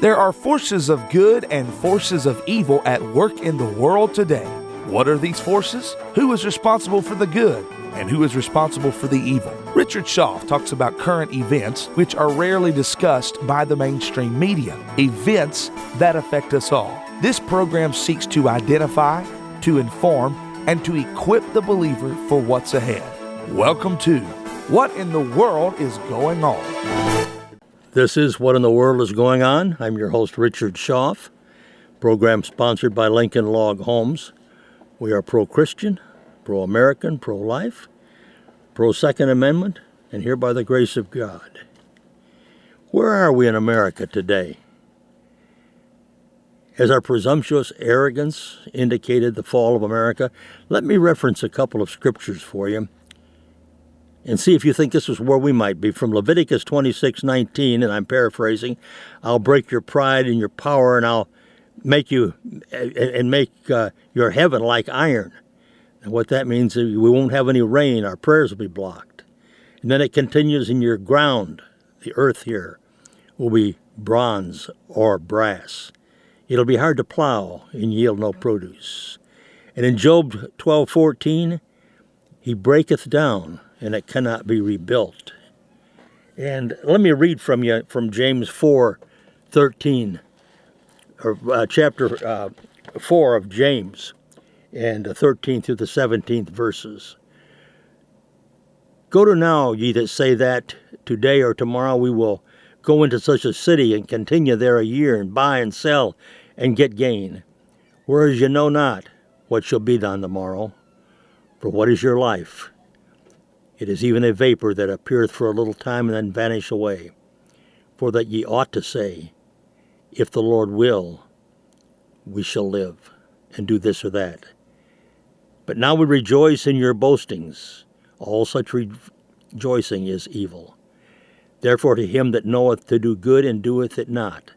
There are forces of good and forces of evil at work in the world today. What are these forces? Who is responsible for the good? And who is responsible for the evil? Richard Schaff talks about current events which are rarely discussed by the mainstream media, events that affect us all. This program seeks to identify, to inform, and to equip the believer for what's ahead. Welcome to What in the World is Going On? This is What in the World is Going On. I'm your host, Richard Schaff. Program sponsored by Lincoln Log Homes. We are pro-Christian, pro-American, pro-life, pro-Second Amendment, and here by the grace of God. Where are we in America today? Has our presumptuous arrogance indicated the fall of America? Let me reference a couple of scriptures for you and see if you think this is where we might be. From Leviticus 26:19, and I'm paraphrasing, I'll break your pride and your power, and I'll make you and make your heaven like iron. And what that means is we won't have any rain, our prayers will be blocked. And then it continues, in your ground, the earth here, will be bronze or brass. It'll be hard to plow and yield no produce. And in Job 12:14, he breaketh down, and it cannot be rebuilt. And let me read from you from James 4:13, or chapter 4 of James, and 13 through the 17th verses. Go to now, ye that say that today or tomorrow we will go into such a city and continue there a year, and buy and sell and get gain. Whereas ye know not what shall be done tomorrow. For what is your life? It is even a vapor that appeareth for a little time and then vanish away. For that ye ought to say, if the Lord will, we shall live, and do this or that. But now we rejoice in your boastings. All such rejoicing is evil. Therefore to him that knoweth to do good and doeth it not,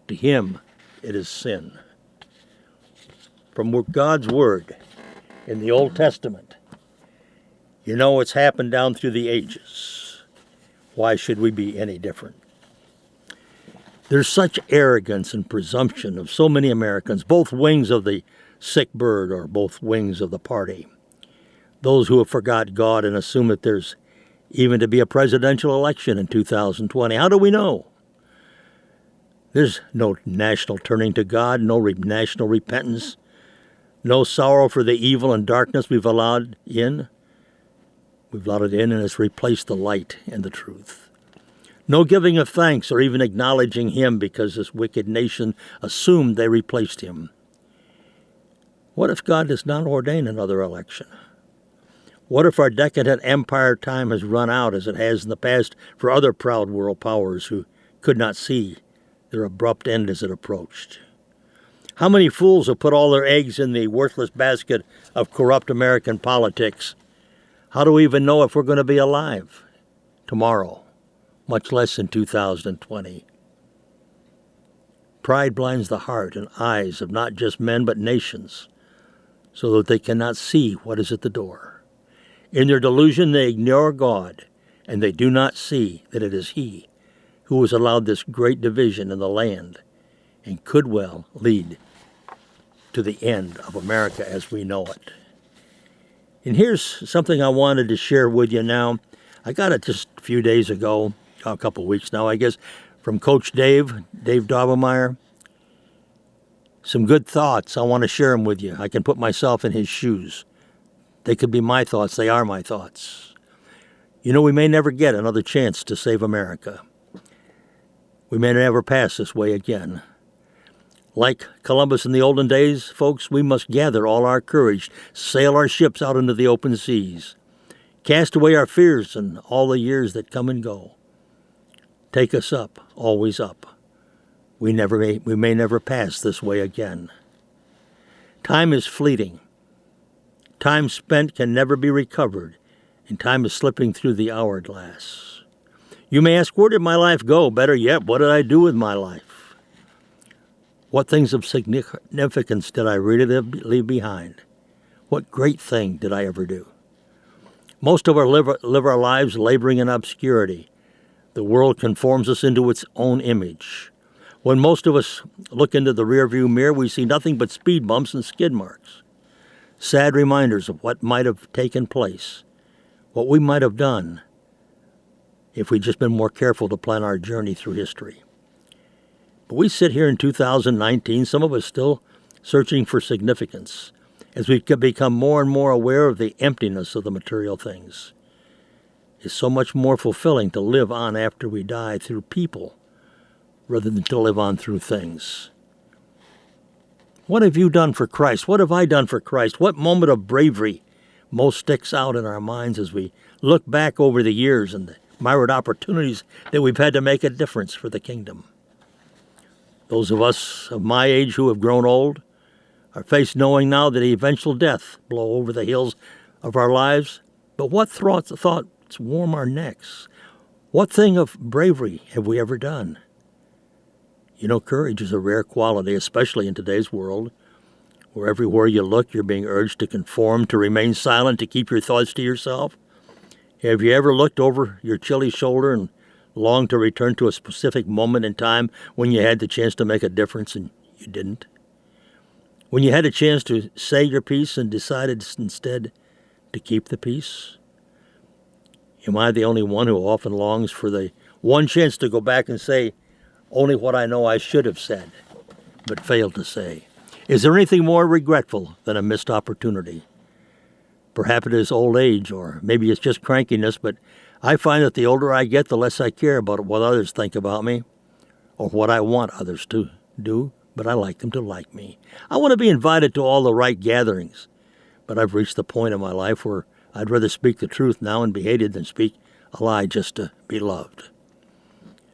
to him it is sin. From God's word in the Old Testament, you know it's happened down through the ages. Why should we be any different? There's such arrogance and presumption of so many Americans, both wings of the sick bird or both wings of the party. Those who have forgot God and assume that there's even to be a presidential election in 2020. How do we know? There's no national turning to God, no national repentance, no sorrow for the evil and darkness we've allowed in. We've allowed it in, and it's replaced the light and the truth. No giving of thanks or even acknowledging him because this wicked nation assumed they replaced him. What if God does not ordain another election? What if our decadent empire time has run out as it has in the past for other proud world powers who could not see their abrupt end as it approached? How many fools have put all their eggs in the worthless basket of corrupt American politics? How do we even know if we're going to be alive tomorrow, much less in 2020? Pride blinds the heart and eyes of not just men but nations, so that they cannot see what is at the door. In their delusion, they ignore God, and they do not see that it is He who has allowed this great division in the land and could well lead to the end of America as we know it. And here's something I wanted to share with you now. I got it just a few days ago, a couple of weeks now, I guess, from Coach Dave Daubenmire. Some good thoughts. I want to share them with you. I can put myself in his shoes. They could be my thoughts. They are my thoughts. You know, we may never get another chance to save America. We may never pass this way again. Like Columbus in the olden days, folks, we must gather all our courage, sail our ships out into the open seas, cast away our fears and all the years that come and go. Take us up, always up. We may never pass this way again. Time is fleeting. Time spent can never be recovered, and time is slipping through the hourglass. You may ask, where did my life go? Better yet, what did I do with my life? What things of significance did I really leave behind? What great thing did I ever do? Most of us live our lives laboring in obscurity. The world conforms us into its own image. When most of us look into the rearview mirror, we see nothing but speed bumps and skid marks. Sad reminders of what might have taken place, what we might have done if we'd just been more careful to plan our journey through history. But we sit here in 2019, some of us still searching for significance, as we become more and more aware of the emptiness of the material things. It's so much more fulfilling to live on after we die through people rather than to live on through things. What have you done for Christ? What have I done for Christ? What moment of bravery most sticks out in our minds as we look back over the years and the myriad opportunities that we've had to make a difference for the kingdom? Those of us of my age who have grown old are faced knowing now that eventual death blow over the hills of our lives. But what thoughts warm our necks? What thing of bravery have we ever done? You know, courage is a rare quality, especially in today's world, where everywhere you look, you're being urged to conform, to remain silent, to keep your thoughts to yourself. Have you ever looked over your chilly shoulder and longed to return to a specific moment in time when you had the chance to make a difference and you didn't? When you had a chance to say your piece and decided instead to keep the peace? Am I the only one who often longs for the one chance to go back and say only what I know I should have said, but failed to say? Is there anything more regretful than a missed opportunity? Perhaps it is old age, or maybe it's just crankiness, but I find that the older I get, the less I care about what others think about me, or what I want others to do, but I like them to like me. I want to be invited to all the right gatherings, but I've reached the point in my life where I'd rather speak the truth now and be hated than speak a lie just to be loved.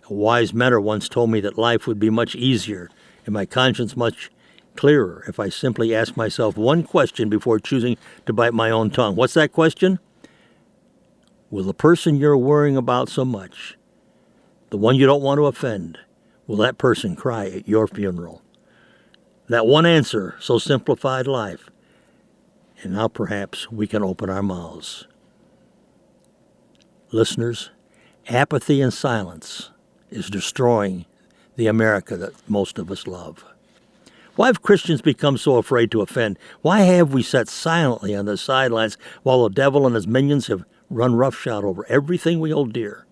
A wise mentor once told me that life would be much easier and my conscience much clearer if I simply asked myself one question before choosing to bite my own tongue. What's that question? Will the person you're worrying about so much, the one you don't want to offend, will that person cry at your funeral? That one answer so simplified life. And now perhaps we can open our mouths. Listeners, apathy and silence is destroying the America that most of us love. Why have Christians become so afraid to offend? Why have we sat silently on the sidelines while the devil and his minions have run roughshod over everything we hold dear?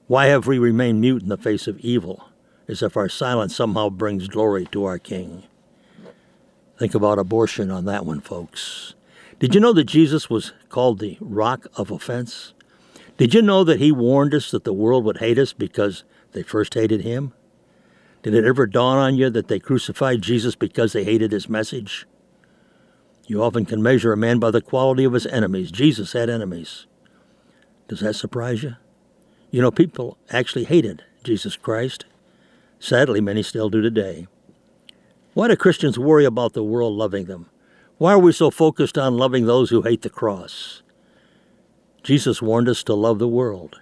Why have we remained mute in the face of evil, as if our silence somehow brings glory to our King? Think about abortion on that one, folks. Did you know that Jesus was called the Rock of Offense? Did you know that he warned us that the world would hate us because they first hated him? Did it ever dawn on you that they crucified Jesus because they hated his message? You often can measure a man by the quality of his enemies. Jesus had enemies. Does that surprise you? You know, people actually hated Jesus Christ. Sadly, many still do today. Why do Christians worry about the world loving them? Why are we so focused on loving those who hate the cross? Jesus warned us to love the world.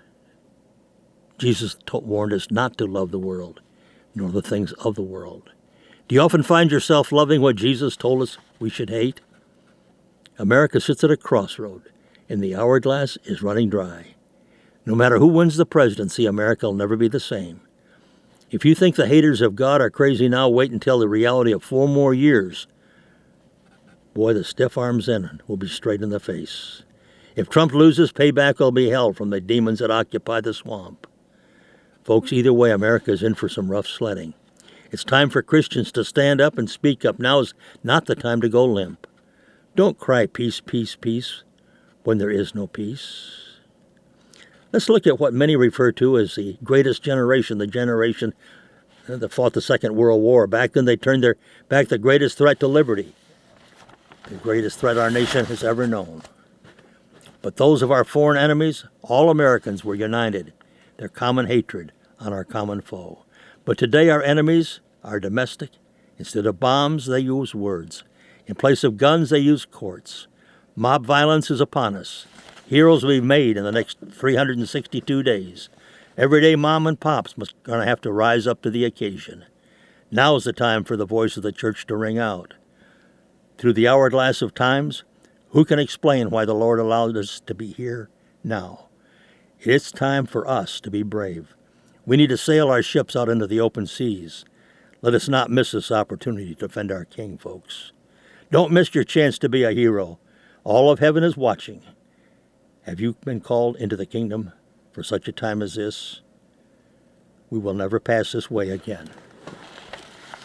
Jesus warned us not to love the world, nor the things of the world. Do you often find yourself loving what Jesus told us we should hate? America sits at a crossroad, and the hourglass is running dry. No matter who wins the presidency, America will never be the same. If you think the haters of God are crazy now, wait until the reality of 4 more years. Boy, the stiff arms then will be straight in the face. If Trump loses, payback will be hell from the demons that occupy the swamp. Folks, either way, America is in for some rough sledding. It's time for Christians to stand up and speak up. Now is not the time to go limp. Don't cry peace, peace, peace when there is no peace. Let's look at what many refer to as the greatest generation, the generation that fought the Second World War. Back then they turned their back the greatest threat to liberty, the greatest threat our nation has ever known. But those of our foreign enemies, all Americans, were united, their common hatred on our common foe. But today our enemies are domestic. Instead of bombs, they use words. In place of guns, they use courts. Mob violence is upon us. Heroes will be made in the next 362 days. Everyday mom and pops must going to have to rise up to the occasion. Now is the time for the voice of the church to ring out. Through the hourglass of times, who can explain why the Lord allowed us to be here now? It's time for us to be brave. We need to sail our ships out into the open seas. Let us not miss this opportunity to defend our king, folks. Don't miss your chance to be a hero. All of heaven is watching. Have you been called into the kingdom for such a time as this? We will never pass this way again.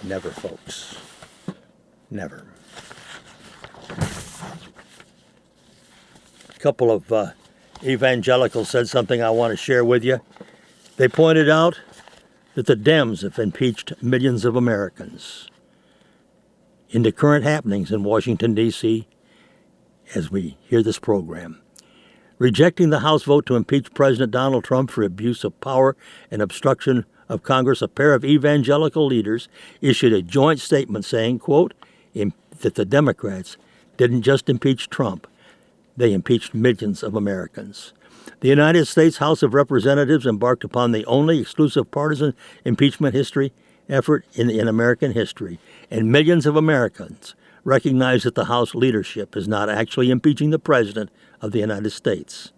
Never, folks. Never. A couple of evangelicals said something I want to share with you. They pointed out that the Dems have impeached millions of Americans into current happenings in Washington, D.C. as we hear this program. Rejecting the House vote to impeach President Donald Trump for abuse of power and obstruction of Congress, a pair of evangelical leaders issued a joint statement saying, quote, that the Democrats didn't just impeach Trump, they impeached millions of Americans. The United States House of Representatives embarked upon the only exclusive partisan impeachment effort in American history, and millions of Americans recognize that the House leadership is not actually impeaching the President of the United States,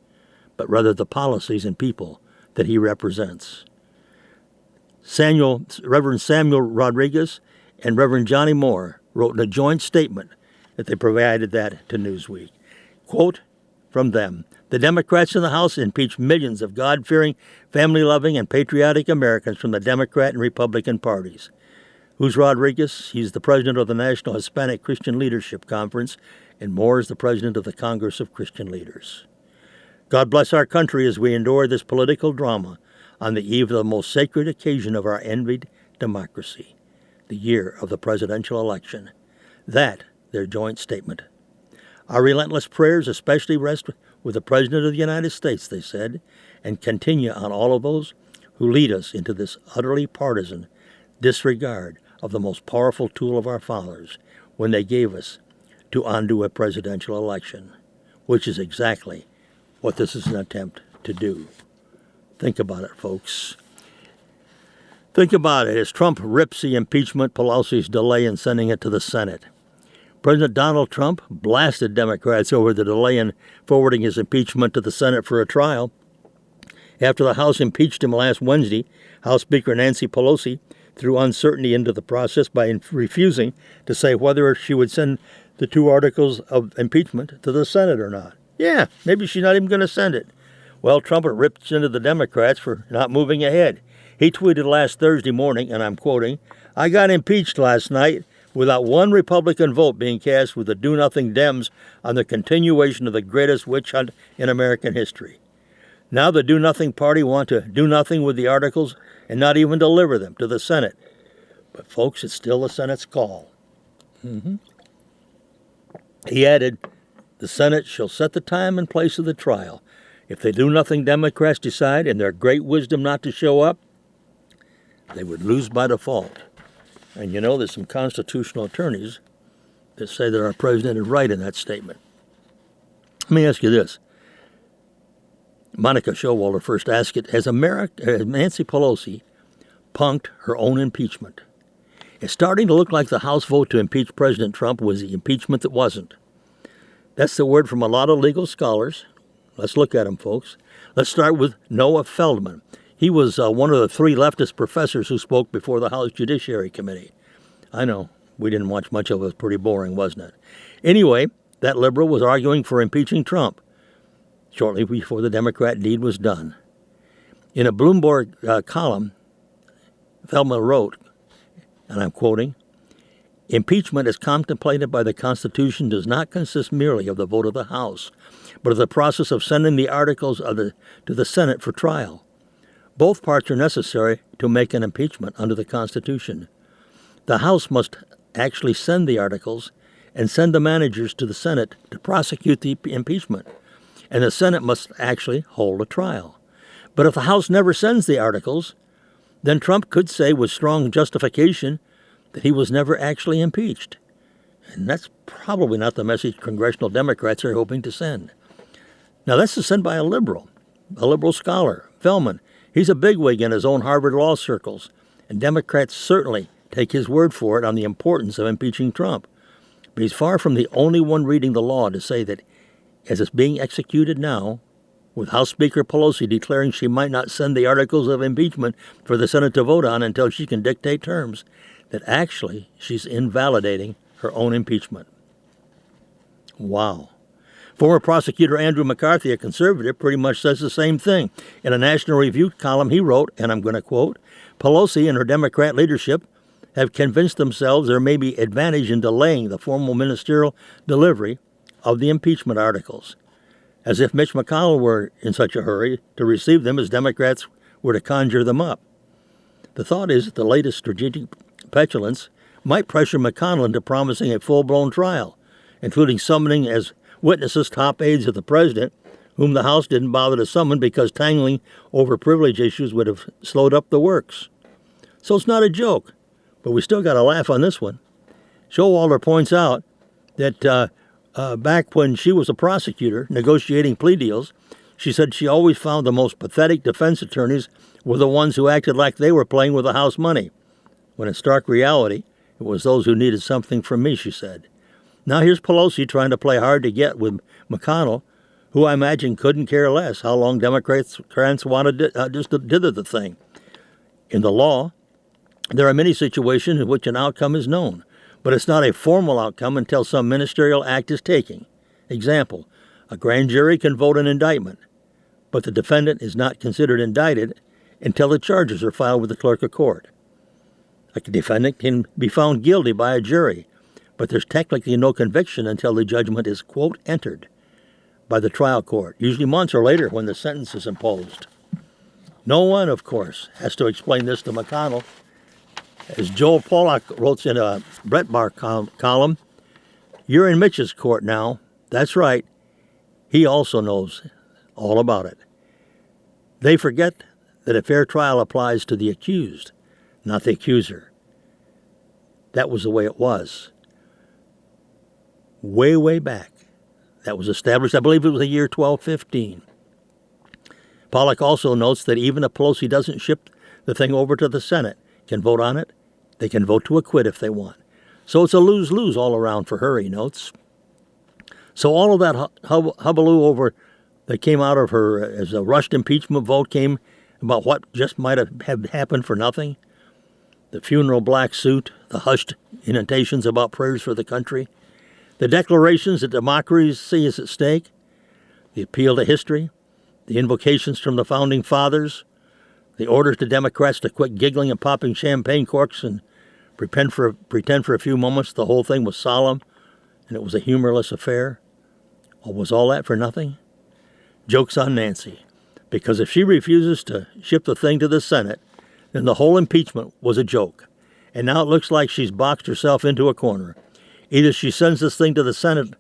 but rather the policies and people that he represents. Reverend Samuel Rodriguez and Reverend Johnny Moore wrote in a joint statement that they provided that to Newsweek. Quote from them, the Democrats in the House impeached millions of God-fearing, family-loving, and patriotic Americans from the Democrat and Republican parties. Who's Rodriguez? He's the president of the National Hispanic Christian Leadership Conference, and Moore is the president of the Congress of Christian Leaders. God bless our country as we endure this political drama on the eve of the most sacred occasion of our envied democracy, the year of the presidential election. That, their joint statement. Our relentless prayers especially rest with the President of the United States, they said, and continue on all of those who lead us into this utterly partisan disregard of the most powerful tool of our fathers when they gave us to undo a presidential election, which is exactly what this is an attempt to do. Think about it, folks. Think about it. As Trump rips the impeachment, Pelosi's delay in sending it to the Senate. President Donald Trump blasted Democrats over the delay in forwarding his impeachment to the Senate for a trial. After the House impeached him last Wednesday, House Speaker Nancy Pelosi threw uncertainty into the process by refusing to say whether she would send the two articles of impeachment to the Senate or not. Yeah, maybe she's not even going to send it. Well, Trump ripped into the Democrats for not moving ahead. He tweeted last Thursday morning, and I'm quoting, I got impeached last night without one Republican vote being cast with the do-nothing Dems on the continuation of the greatest witch hunt in American history. Now the do-nothing party want to do nothing with the articles and not even deliver them to the Senate. But folks, it's still the Senate's call. He added, the Senate shall set the time and place of the trial. If the do-nothing Democrats decide in their great wisdom not to show up, they would lose by default. And you know, there's some constitutional attorneys that say that our president is right in that statement. Let me ask you this. Monica Showalter first asked it, has Nancy Pelosi punked her own impeachment? It's starting to look like the House vote to impeach President Trump was the impeachment that wasn't. That's the word from a lot of legal scholars. Let's look at them, folks. Let's start with Noah Feldman. He was one of the three leftist professors who spoke before the House Judiciary Committee. I know, we didn't watch much of it. It was pretty boring, wasn't it? Anyway, that liberal was arguing for impeaching Trump shortly before the Democrat deed was done. In a Bloomberg column, Feldman wrote, and I'm quoting, impeachment as contemplated by the Constitution does not consist merely of the vote of the House, but of the process of sending the articles to the Senate for trial. Both parts are necessary to make an impeachment under the Constitution. The House must actually send the articles and send the managers to the Senate to prosecute the impeachment, and the Senate must actually hold a trial. But if the House never sends the articles, then Trump could say with strong justification that he was never actually impeached. And that's probably not the message congressional Democrats are hoping to send. Now, this is sent by a liberal scholar, Feldman. He's a bigwig in his own Harvard law circles, and Democrats certainly take his word for it on the importance of impeaching Trump. But he's far from the only one reading the law to say that, as it's being executed now, with House Speaker Pelosi declaring she might not send the articles of impeachment for the Senate to vote on until she can dictate terms, that actually she's invalidating her own impeachment. Wow. Former prosecutor Andrew McCarthy, a conservative, pretty much says the same thing. In a National Review column he wrote, and I'm going to quote, Pelosi and her Democrat leadership have convinced themselves there may be advantage in delaying the formal ministerial delivery of the impeachment articles, as if Mitch McConnell were in such a hurry to receive them as Democrats were to conjure them up. The thought is that the latest strategic petulance might pressure McConnell into promising a full-blown trial, including summoning as witnesses top aides of the president, whom the House didn't bother to summon because tangling over privilege issues would have slowed up the works. So it's not a joke, but we still got to laugh on this one. Showalter points out that back when she was a prosecutor negotiating plea deals, she said she always found the most pathetic defense attorneys were the ones who acted like they were playing with the House money, when in stark reality, it was those who needed something from me, she said. Now here's Pelosi trying to play hard to get with McConnell, who I imagine couldn't care less how long Democrats wanted just to dither the thing. In the law, there are many situations in which an outcome is known, but it's not a formal outcome until some ministerial act is taken. Example, a grand jury can vote an indictment, but the defendant is not considered indicted until the charges are filed with the clerk of court. A defendant can be found guilty by a jury, but there's technically no conviction until the judgment is, quote, entered by the trial court, usually months or later when the sentence is imposed. No one, of course, has to explain this to McConnell. As Joel Pollack wrote in a Brett Bar column, you're in Mitch's court now. That's right. He also knows all about it. They forget that a fair trial applies to the accused, not the accuser. That was the way it was. Way, way back. That was established, I believe it was the year 1215. Pollack also notes that even if Pelosi doesn't ship the thing over to the Senate, can vote on it, they can vote to acquit if they want. So it's a lose-lose all around for her, he notes. So all of that hullabaloo over that came out of her as a rushed impeachment vote came about what just might have happened for nothing. The funeral black suit, the hushed inundations about prayers for the country, the declarations that democracy is at stake, the appeal to history, the invocations from the founding fathers, the orders to Democrats to quit giggling and popping champagne corks and pretend for a few moments the whole thing was solemn and it was a humorless affair. Or was all that for nothing? Joke's on Nancy, because if she refuses to ship the thing to the Senate, then the whole impeachment was a joke. And now it looks like she's boxed herself into a corner. Either she sends this thing to the Senate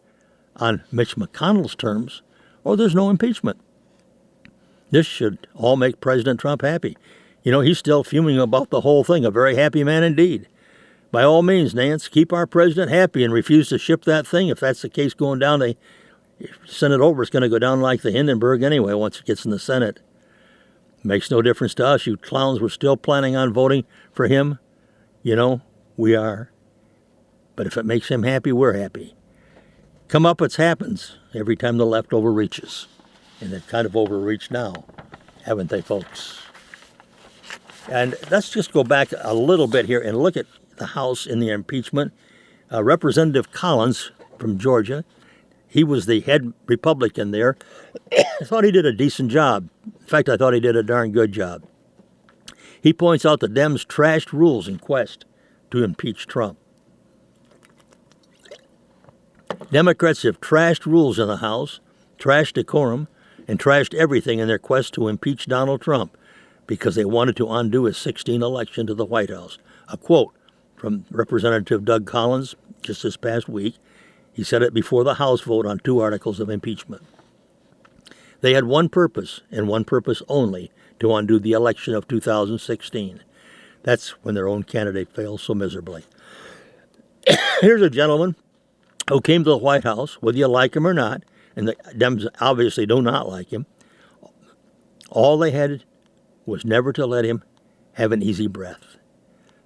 on Mitch McConnell's terms, or there's no impeachment. This should all make President Trump happy. You know, he's still fuming about the whole thing, a very happy man indeed. By all means, Nance, keep our president happy and refuse to ship that thing. If that's the case going down, they send it over. It's going to go down like the Hindenburg anyway once it gets in the Senate. Makes no difference to us. You clowns were still planning on voting for him. You know, we are. But if it makes him happy, we're happy. Comeuppance happens every time the left overreaches. And they've kind of overreached now, haven't they, folks? And let's just go back a little bit here and look at the House in the impeachment. Representative Collins from Georgia, he was the head Republican there. I thought he did a decent job. In fact, I thought he did a darn good job. He points out the Dems trashed rules in quest to impeach Trump. Democrats have trashed rules in the House, trashed decorum, and trashed everything in their quest to impeach Donald Trump because they wanted to undo his 2016 election to the White House. A quote from Representative Doug Collins just this past week. He said it before the House vote on 2 articles of impeachment. They had one purpose, and one purpose only, to undo the election of 2016. That's when their own candidate failed so miserably. Here's a gentleman who came to the White House, whether you like him or not, and the Dems obviously do not like him. All they had was never to let him have an easy breath.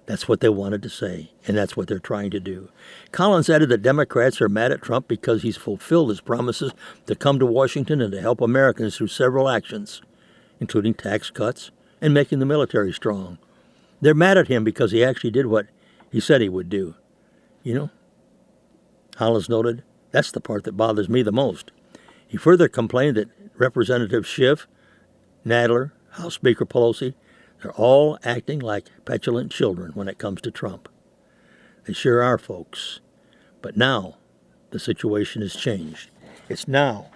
That's what they wanted to say, and that's what they're trying to do. Collins added that Democrats are mad at Trump because he's fulfilled his promises to come to Washington and to help Americans through several actions, including tax cuts and making the military strong. They're mad at him because he actually did what he said he would do. You know, Collins noted, that's the part that bothers me the most. He further complained that Representative Schiff, Nadler, House Speaker Pelosi, they're all acting like petulant children when it comes to Trump. They sure are, folks. But now the situation has changed. It's now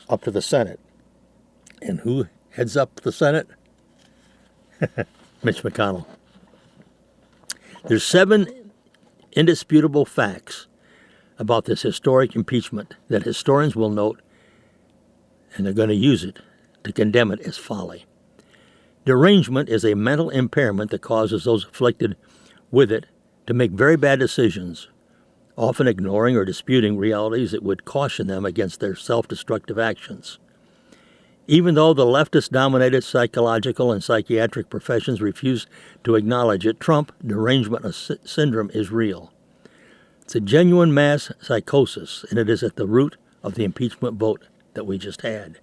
up to the Senate. And who heads up the Senate? Mitch McConnell. There's 7 indisputable facts about this historic impeachment that historians will note, and they're going to use it to condemn it as folly. Derangement is a mental impairment that causes those afflicted with it to make very bad decisions, often ignoring or disputing realities that would caution them against their self-destructive actions. Even though the leftist-dominated psychological and psychiatric professions refuse to acknowledge it, Trump derangement syndrome is real. It's a genuine mass psychosis, and it is at the root of the impeachment vote that we just had.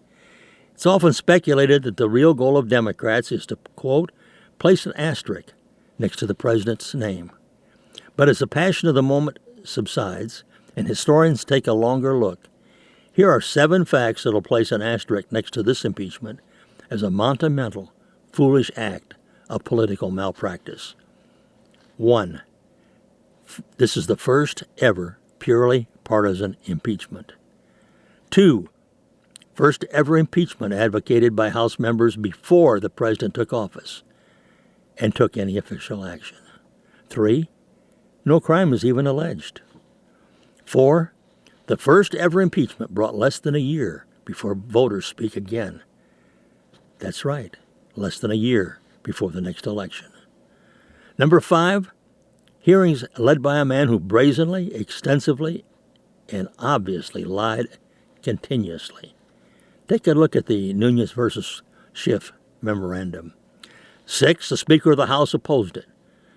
It's often speculated that the real goal of Democrats is to, quote, place an asterisk next to the president's name. But as the passion of the moment subsides and historians take a longer look, here are 7 facts that will place an asterisk next to this impeachment as a monumental, foolish act of political malpractice. 1. This is the first ever purely partisan impeachment. 2. First ever impeachment advocated by House members before the president took office and took any official action. 3. No crime is even alleged. 4. The first ever impeachment brought less than a year before voters speak again. That's right, less than a year before the next election. Number 5, hearings led by a man who brazenly, extensively, and obviously lied continuously. Take a look at the Nunes versus Schiff memorandum. 6, the Speaker of the House opposed it,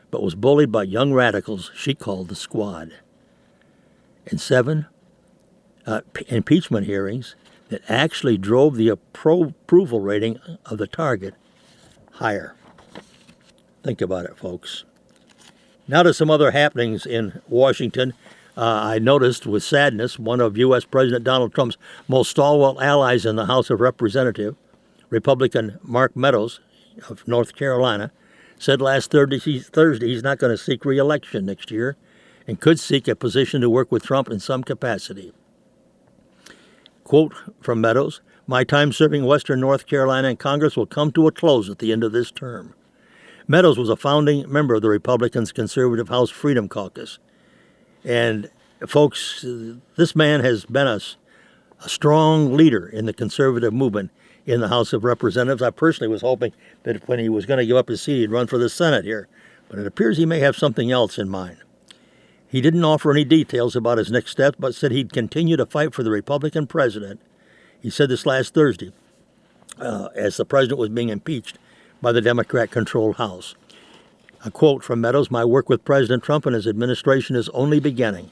but was bullied by young radicals she called the Squad. And 7, impeachment hearings that actually drove the approval rating of the target higher. Think about it, folks. Now to some other happenings in Washington. I noticed with sadness one of U.S. President Donald Trump's most stalwart allies in the House of Representatives, Republican Mark Meadows of North Carolina, said last Thursday he's not going to seek re-election next year and could seek a position to work with Trump in some capacity. Quote from Meadows, "My time serving Western North Carolina in Congress will come to a close at the end of this term." Meadows was a founding member of the Republicans' conservative House Freedom Caucus. And, folks, this man has been a strong leader in the conservative movement in the House of Representatives. I personally was hoping that when he was going to give up his seat, he'd run for the Senate here. But it appears he may have something else in mind. He didn't offer any details about his next steps, but said he'd continue to fight for the Republican president. He said this last Thursday as the president was being impeached by the Democrat-controlled House. A quote from Meadows, "My work with President Trump and his administration is only beginning.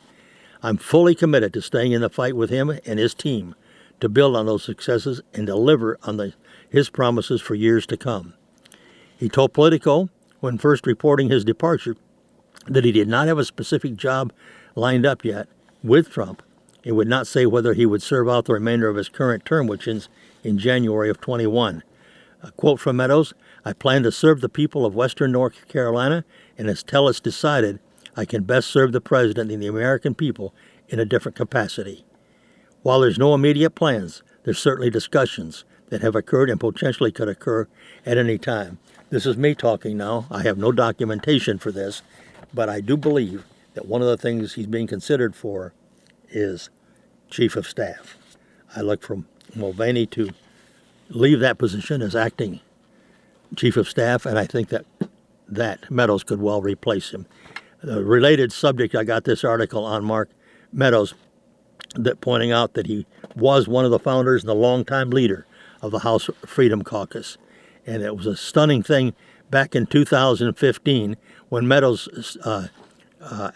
I'm fully committed to staying in the fight with him and his team to build on those successes and deliver on his promises for years to come." He told Politico, when first reporting his departure, that he did not have a specific job lined up yet with Trump and would not say whether he would serve out the remainder of his current term, which ends in January of 21. A quote from Meadows, "I plan to serve the people of Western North Carolina, and until it's decided, I can best serve the president and the American people in a different capacity. While there's no immediate plans, there's certainly discussions that have occurred and potentially could occur at any time." This is me talking now. I have no documentation for this, but I do believe that one of the things he's being considered for is Chief of Staff. I look for Mulvaney to leave that position as acting Chief of Staff, and I think that Meadows could well replace him. A related subject, I got this article on Mark Meadows that pointing out that he was one of the founders and the longtime leader of the House Freedom Caucus. And it was a stunning thing back in 2015 when Meadows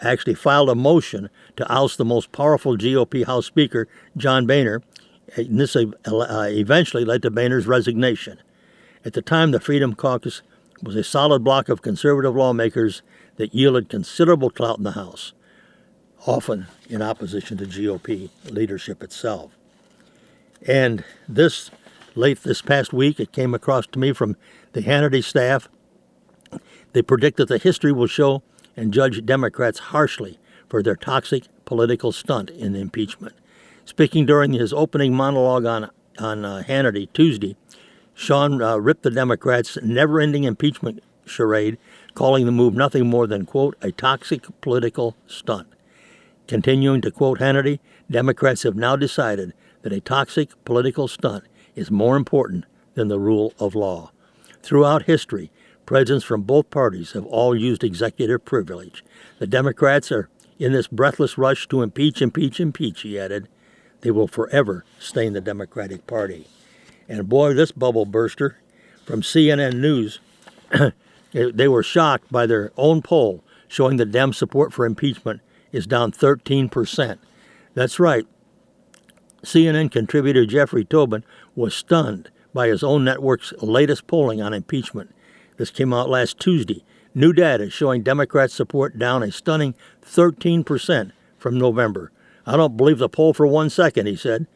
actually filed a motion to oust the most powerful GOP House Speaker, John Boehner, and this eventually led to Boehner's resignation. At the time, the Freedom Caucus was a solid block of conservative lawmakers that yielded considerable clout in the House, often in opposition to GOP leadership itself. And late this past week, it came across to me from the Hannity staff. They predict that the history will show and judge Democrats harshly for their toxic political stunt in the impeachment. Speaking during his opening monologue on Hannity Tuesday, Sean ripped the Democrats' never-ending impeachment charade, calling the move nothing more than, quote, a toxic political stunt. Continuing to quote Hannity, Democrats have now decided that a toxic political stunt is more important than the rule of law. Throughout history, presidents from both parties have all used executive privilege. The Democrats are in this breathless rush to impeach, he added. They will forever stain the Democratic Party. And boy, this bubble burster from CNN News, they were shocked by their own poll showing that Dem support for impeachment is down 13%. That's right. CNN contributor Jeffrey Tobin was stunned by his own network's latest polling on impeachment. This came out last Tuesday. New data showing Democrat support down a stunning 13% from November. I don't believe the poll for 1 second, he said.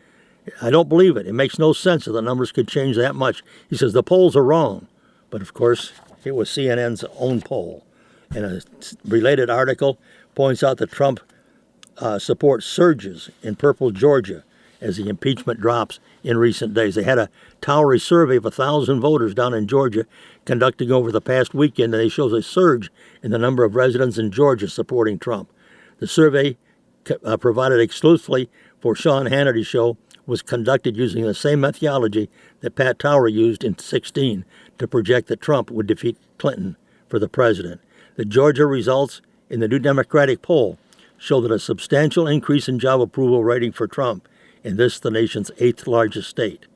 I don't believe it. It makes no sense that the numbers could change that much. He says the polls are wrong. But, of course, it was CNN's own poll. And a related article points out that Trump support surges in purple Georgia as the impeachment drops in recent days. They had a Towery survey of 1,000 voters down in Georgia conducting over the past weekend, and it shows a surge in the number of residents in Georgia supporting Trump. The survey provided exclusively for Sean Hannity's show was conducted using the same methodology that Pat Towery used in 2016 to project that Trump would defeat Clinton for the president. The Georgia results in the new Democratic poll show that a substantial increase in job approval rating for Trump, in this the nation's 8th largest state.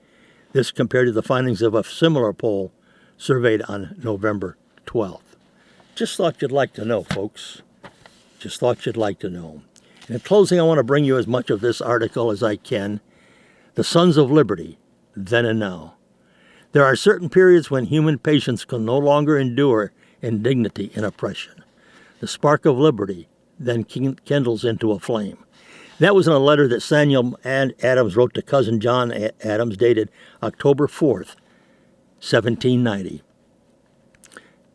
This compared to the findings of a similar poll surveyed on November 12th. Just thought you'd like to know, folks. Just thought you'd like to know. And in closing, I want to bring you as much of this article as I can. The Sons of Liberty, Then and Now. There are certain periods when human patience can no longer endure indignity and oppression. The spark of liberty then kindles into a flame. That was in a letter that Samuel Adams wrote to cousin John Adams, dated October 4th, 1790.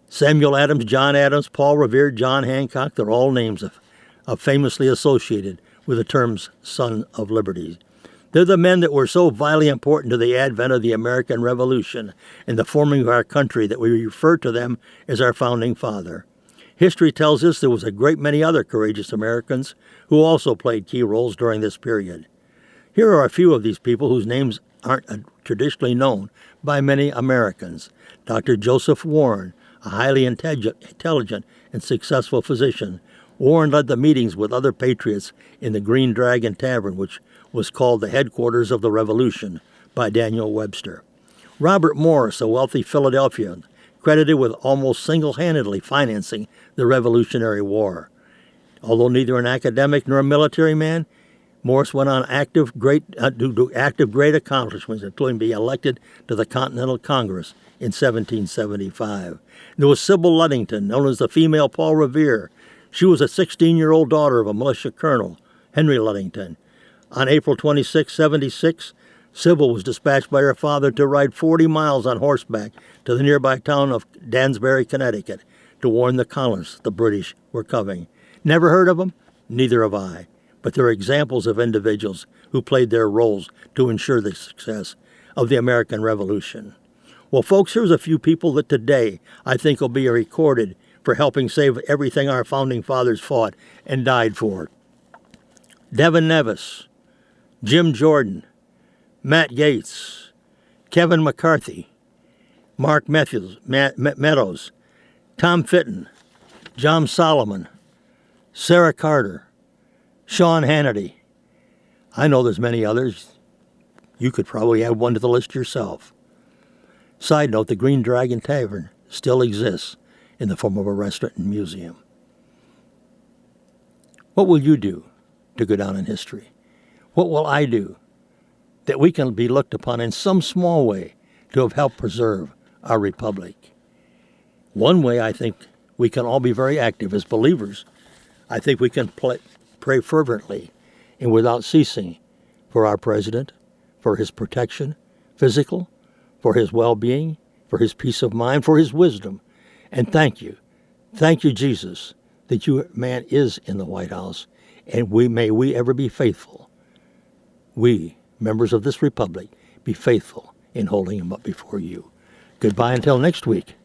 Samuel Adams, John Adams, Paul Revere, John Hancock, they're all names of famously associated with the terms Son of Liberty. They're the men that were so vitally important to the advent of the American Revolution and the forming of our country that we refer to them as our founding father. History tells us there was a great many other courageous Americans who also played key roles during this period. Here are a few of these people whose names aren't traditionally known by many Americans. Dr. Joseph Warren, a highly intelligent and successful physician. Warren led the meetings with other patriots in the Green Dragon Tavern, which was called the headquarters of the Revolution by Daniel Webster. Robert Morris, a wealthy Philadelphian, credited with almost single-handedly financing the Revolutionary War. Although neither an academic nor a military man, Morris went on active great accomplishments, including being elected to the Continental Congress in 1775. There was Sybil Ludington, known as the female Paul Revere. She was a 16-year-old daughter of a militia colonel, Henry Ludington. On April 26, 76, Sybil was dispatched by her father to ride 40 miles on horseback to the nearby town of Dansbury, Connecticut, to warn the colonists the British were coming. Never heard of them? Neither have I. But they're examples of individuals who played their roles to ensure the success of the American Revolution. Well, folks, here's a few people that today I think will be recorded for helping save everything our founding fathers fought and died for. Devin Nevis, Jim Jordan, Matt Gaetz, Kevin McCarthy, Mark Meadows, Tom Fitton, John Solomon, Sarah Carter, Sean Hannity. I know there's many others. You could probably add one to the list yourself. Side note, the Green Dragon Tavern still exists in the form of a restaurant and museum. What will you do to go down in history? What will I do that we can be looked upon in some small way to have helped preserve our republic? One way I think we can all be very active as believers. I think we can pray fervently and without ceasing for our president, for his protection, physical, for his well-being, for his peace of mind, for his wisdom. And thank you, Jesus, that you, man, is in the White House, and may we ever be faithful. We, members of this republic, be faithful in holding him up before you. Goodbye until next week.